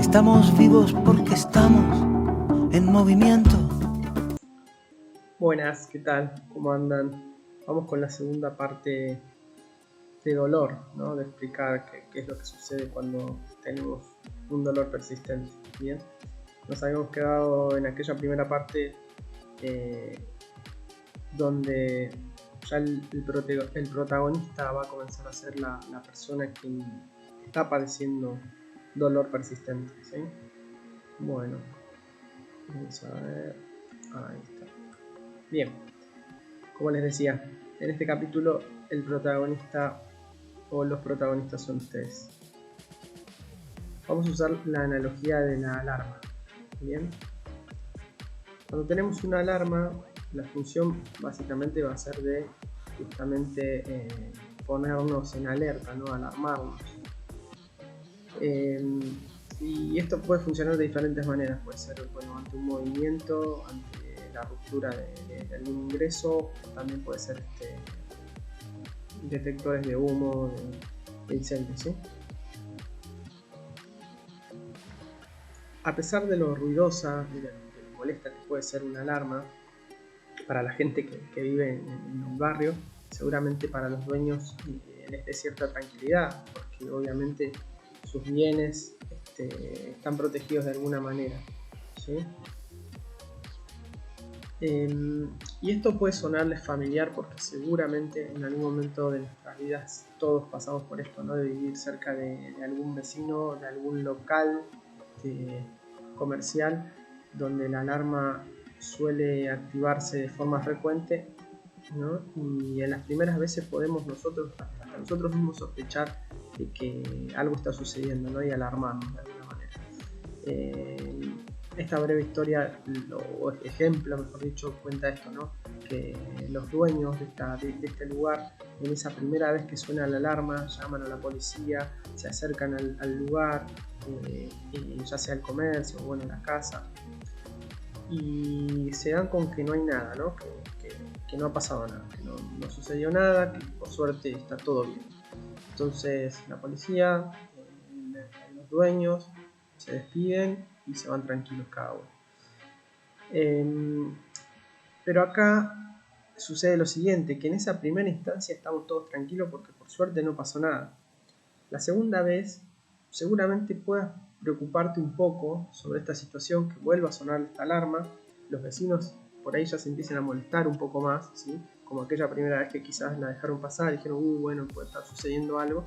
Estamos vivos porque estamos en movimiento. Buenas, ¿qué tal? ¿Cómo andan? Vamos con la segunda parte de dolor, ¿no? De explicar qué es lo que sucede cuando tenemos un dolor persistente. Bien, nos habíamos quedado en aquella primera parte donde ya el protagonista va a comenzar a ser la persona quien está padeciendo dolor persistente, ¿sí? Bueno, vamos a ver, ahí está. Bien, como les decía, en este capítulo el protagonista o los protagonistas son ustedes. Vamos a usar la analogía de la alarma. Bien, cuando tenemos una alarma, la función básicamente va a ser de justamente ponernos en alerta, ¿no? Alarmarnos. Y esto puede funcionar de diferentes maneras. Puede ser, bueno, ante un movimiento, ante la ruptura de algún ingreso, también puede ser detectores de humo, de incendios, ¿sí? A pesar de lo ruidosa y de lo molesta que puede ser una alarma para la gente que vive en un barrio, seguramente para los dueños les dé cierta tranquilidad, porque obviamente sus bienes están protegidos de alguna manera, ¿sí? Y esto puede sonarles familiar porque seguramente en algún momento de nuestras vidas todos pasamos por esto, ¿no? De vivir cerca de algún vecino, de algún local comercial donde la alarma suele activarse de forma frecuente, ¿no? Y en las primeras veces podemos hasta nosotros mismos sospechar de que algo está sucediendo, ¿no? Y alarmarnos de alguna manera. Esta breve historia, o ejemplo mejor dicho, cuenta esto, ¿no? Que los dueños de este lugar, en esa primera vez que suena la alarma, llaman a la policía, se acercan al lugar, ya sea el comercio o bueno, la casa, y se dan con que no hay nada, ¿no? Que no ha pasado nada, que no sucedió nada, que por suerte está todo bien. Entonces la policía, los dueños se despiden y se van tranquilos cada uno. Pero acá sucede lo siguiente, que en esa primera instancia estamos todos tranquilos porque por suerte no pasó nada. La segunda vez seguramente puedas preocuparte un poco sobre esta situación, que vuelva a sonar esta alarma, los vecinos por ahí ya se empiezan a molestar un poco más, ¿sí? Como aquella primera vez que quizás la dejaron pasar y dijeron, bueno, puede estar sucediendo algo,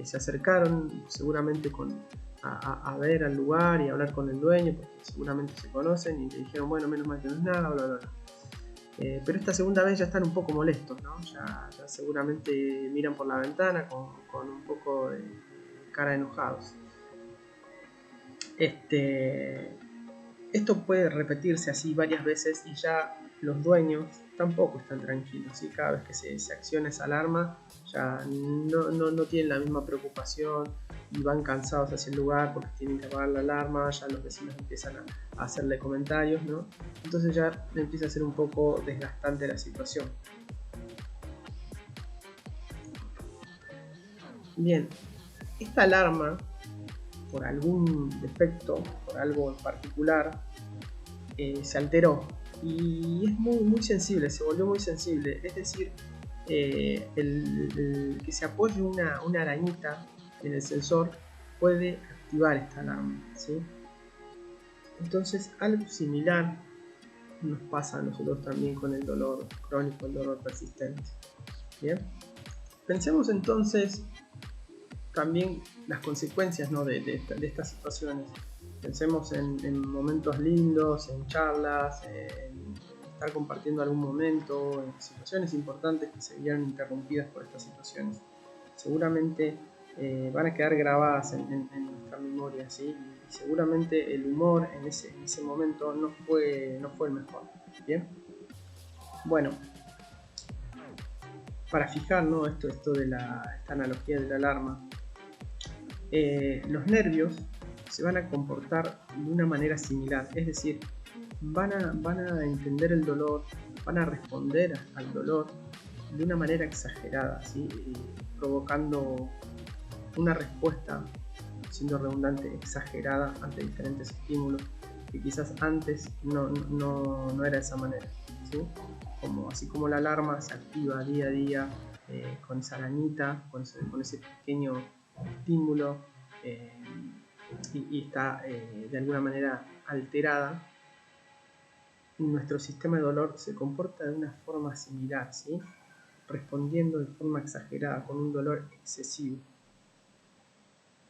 se acercaron seguramente a ver al lugar y a hablar con el dueño, porque seguramente se conocen y le dijeron, bueno, menos mal que no es nada, bla, bla, bla. Pero esta segunda vez ya están un poco molestos, ¿no? Ya seguramente miran por la ventana con un poco de cara enojados. Esto puede repetirse así varias veces y ya los dueños tampoco están tranquilos, ¿sí? Cada vez que se acciona esa alarma ya no tienen la misma preocupación y van cansados hacia el lugar porque tienen que apagar la alarma, ya los vecinos empiezan a hacerle comentarios, ¿no? Entonces ya empieza a ser un poco desgastante la situación. Bien, esta alarma, por algún defecto, por algo en particular, se alteró y es muy sensible, se volvió muy sensible. Es decir, el que se apoye una arañita en el sensor puede activar esta alarma, ¿sí? Entonces algo similar nos pasa a nosotros también con el dolor crónico, el dolor persistente. Bien, pensemos entonces también las consecuencias, ¿no? de estas situaciones. Pensemos en momentos lindos, en charlas, en estar compartiendo algún momento, en situaciones importantes que se vieron interrumpidas por estas situaciones. Seguramente van a quedar grabadas en nuestra memoria, ¿sí? Y seguramente el humor en ese momento no fue el mejor. Bien, bueno, para fijar, ¿no? esto de esta analogía de la alarma, los nervios se van a comportar de una manera similar, es decir, van a entender el dolor, van a responder al dolor de una manera exagerada, ¿sí? Provocando una respuesta siendo redundante, exagerada ante diferentes estímulos, que quizás antes no era de esa manera, ¿sí? Así como la alarma se activa día a día con esa arañita, con ese pequeño estímulo, y está de alguna manera alterada, nuestro sistema de dolor se comporta de una forma similar, ¿sí? Respondiendo de forma exagerada, con un dolor excesivo.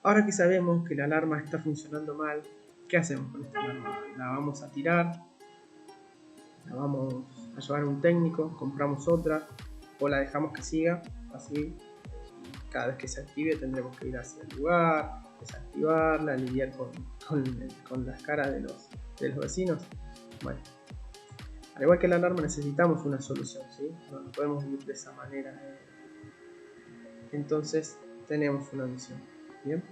Ahora que sabemos que la alarma está funcionando mal, ¿qué hacemos con esta alarma? ¿La vamos a tirar? ¿La vamos a llevar a un técnico? ¿Compramos otra? ¿O la dejamos que siga? Así, cada vez que se active tendremos que ir hacia el lugar, desactivarla, lidiar con las caras de los vecinos. Bueno, al igual que la alarma necesitamos una solución, ¿sí? No podemos vivir de esa manera. Entonces tenemos una misión. Bien.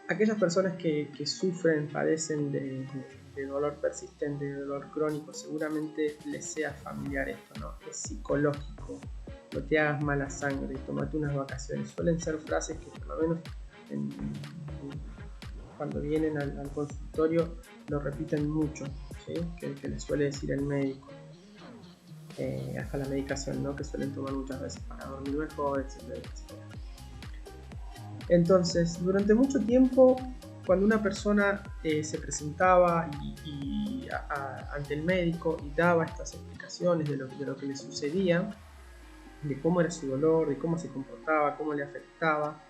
Aquellas personas que sufren, padecen de dolor persistente, de dolor crónico, seguramente les sea familiar esto, ¿no? Es psicológico. No te hagas mala sangre, tómate unas vacaciones. Suelen ser frases que por lo menos cuando vienen al consultorio lo repiten mucho, ¿sí? que les suele decir el médico. Hasta la medicación, ¿no? Que suelen tomar muchas veces para dormir mejor, etc. Entonces, durante mucho tiempo, cuando una persona se presentaba ante el médico y daba estas explicaciones de lo que le sucedía, de cómo era su dolor, de cómo se comportaba, cómo le afectaba,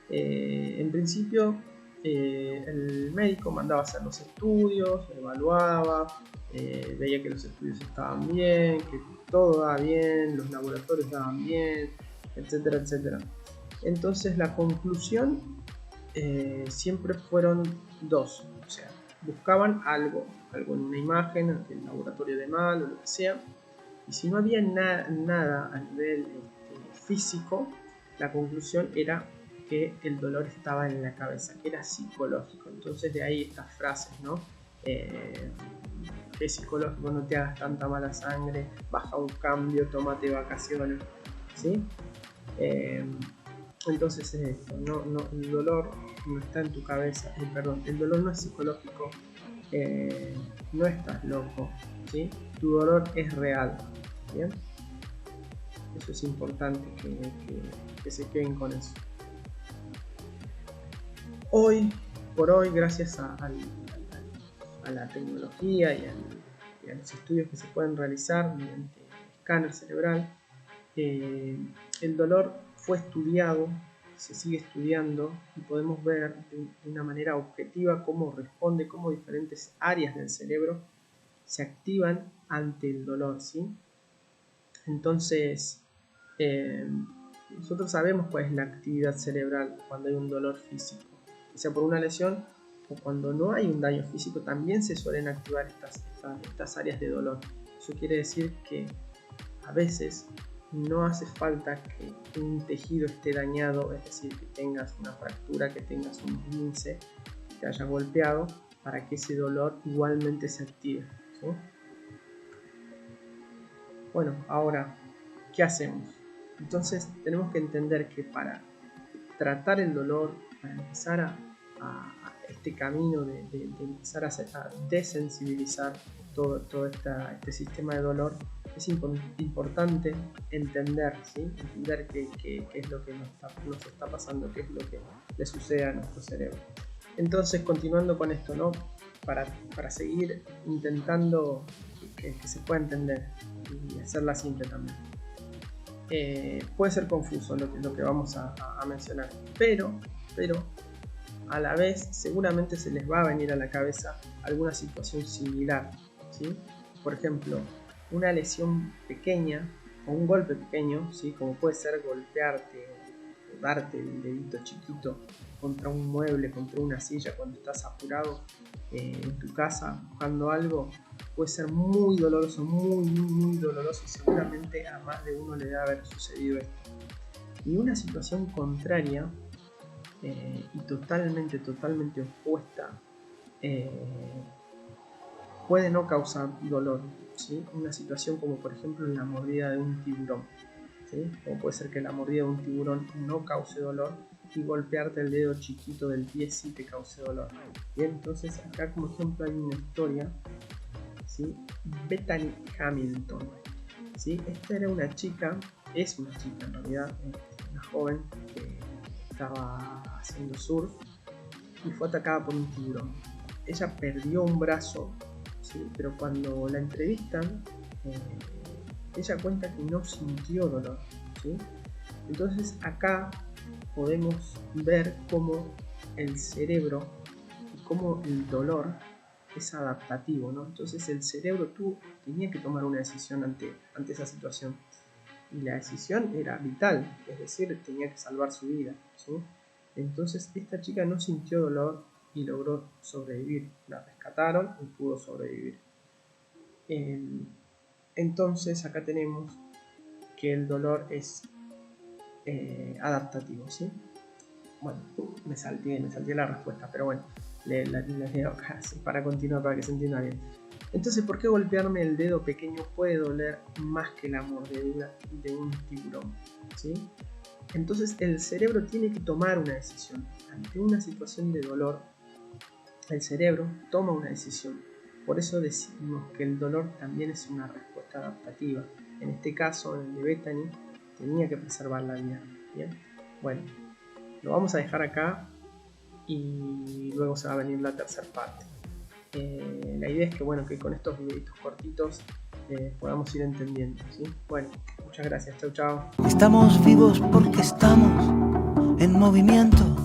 en principio el médico mandaba hacer los estudios, evaluaba, veía que los estudios estaban bien, que todo daba bien, los laboratorios daban bien, etcétera, etcétera. Entonces la conclusión siempre fueron dos, o sea, buscaban algo en una imagen, en el laboratorio de mal o lo que sea, y si no había nada a nivel físico, la conclusión era que el dolor estaba en la cabeza, que era psicológico. Entonces de ahí estas frases, ¿no? Que es psicológico, no te hagas tanta mala sangre, baja un cambio, tómate vacaciones, ¿sí? Entonces es esto, el dolor no está en tu cabeza, perdón, el dolor no es psicológico, no estás loco, ¿sí? Tu dolor es real, ¿bien? Eso es importante que se queden con eso. Hoy por hoy, gracias a la tecnología y a los estudios que se pueden realizar mediante escáner cerebral, el dolor fue estudiado, se sigue estudiando y podemos ver de una manera objetiva cómo responde, cómo diferentes áreas del cerebro se activan ante el dolor, ¿sí? Entonces, nosotros sabemos cuál es la actividad cerebral cuando hay un dolor físico, ya sea por una lesión o cuando no hay un daño físico, también se suelen activar estas áreas de dolor. Eso quiere decir que a veces no hace falta que un tejido esté dañado, es decir, que tengas una fractura, que tengas un esguince, que te haya golpeado, para que ese dolor igualmente se active, ¿sí? Bueno, ahora, ¿qué hacemos? Entonces tenemos que entender que para tratar el dolor, para empezar a este camino de empezar a desensibilizar todo este sistema de dolor, es importante entender, ¿sí? Entender qué es lo que nos está pasando, qué es lo que le sucede a nuestro cerebro. Entonces, continuando con esto, ¿no? Para seguir intentando que se pueda entender y hacerla simple también. Puede ser confuso lo que vamos a mencionar, pero a la vez seguramente se les va a venir a la cabeza alguna situación similar, ¿sí? Por ejemplo, una lesión pequeña o un golpe pequeño, ¿sí? Como puede ser golpearte o darte el dedito chiquito contra un mueble, contra una silla cuando estás apurado en tu casa buscando algo, puede ser muy doloroso, muy doloroso, y seguramente a más de uno le debe haber sucedido esto. Y una situación contraria y totalmente opuesta puede no causar dolor, ¿sí? Una situación como por ejemplo la mordida de un tiburón. ¿sí? O puede ser que la mordida de un tiburón no cause dolor y golpearte el dedo chiquito del pie sí te cause dolor. Bien, entonces acá como ejemplo hay una historia, ¿sí? Bethany Hamilton, ¿sí? Esta era una chica, es una chica en realidad, una joven que estaba haciendo surf y fue atacada por un tiburón. Ella perdió un brazo, ¿sí? Pero cuando la entrevistan, ella cuenta que no sintió dolor, ¿sí? Entonces acá podemos ver cómo el cerebro y cómo el dolor es adaptativo, ¿no? Entonces el cerebro tenía que tomar una decisión ante esa situación y la decisión era vital, es decir, tenía que salvar su vida, ¿sí? Entonces esta chica no sintió dolor y logró sobrevivir, la rescataron y pudo sobrevivir. Entonces acá tenemos que el dolor es adaptativo, ¿sí? Bueno, me salté la respuesta, pero bueno, les leo acá ¿sí? Para continuar, para que se entienda bien. Entonces, ¿por qué golpearme el dedo pequeño puede doler más que la mordedura de un tiburón? ¿Sí? Entonces el cerebro tiene que tomar una decisión. Ante una situación de dolor, el cerebro toma una decisión. Por eso decimos que el dolor también es una respuesta adaptativa. En este caso, en el de Bethany, tenía que preservar la vida. ¿Bien? Bueno, lo vamos a dejar acá y luego se va a venir la tercera parte. La idea es que, bueno, que con estos videitos cortitos podamos ir entendiendo, ¿sí? Bueno, muchas gracias. Chau, chau. Estamos vivos porque estamos en movimiento.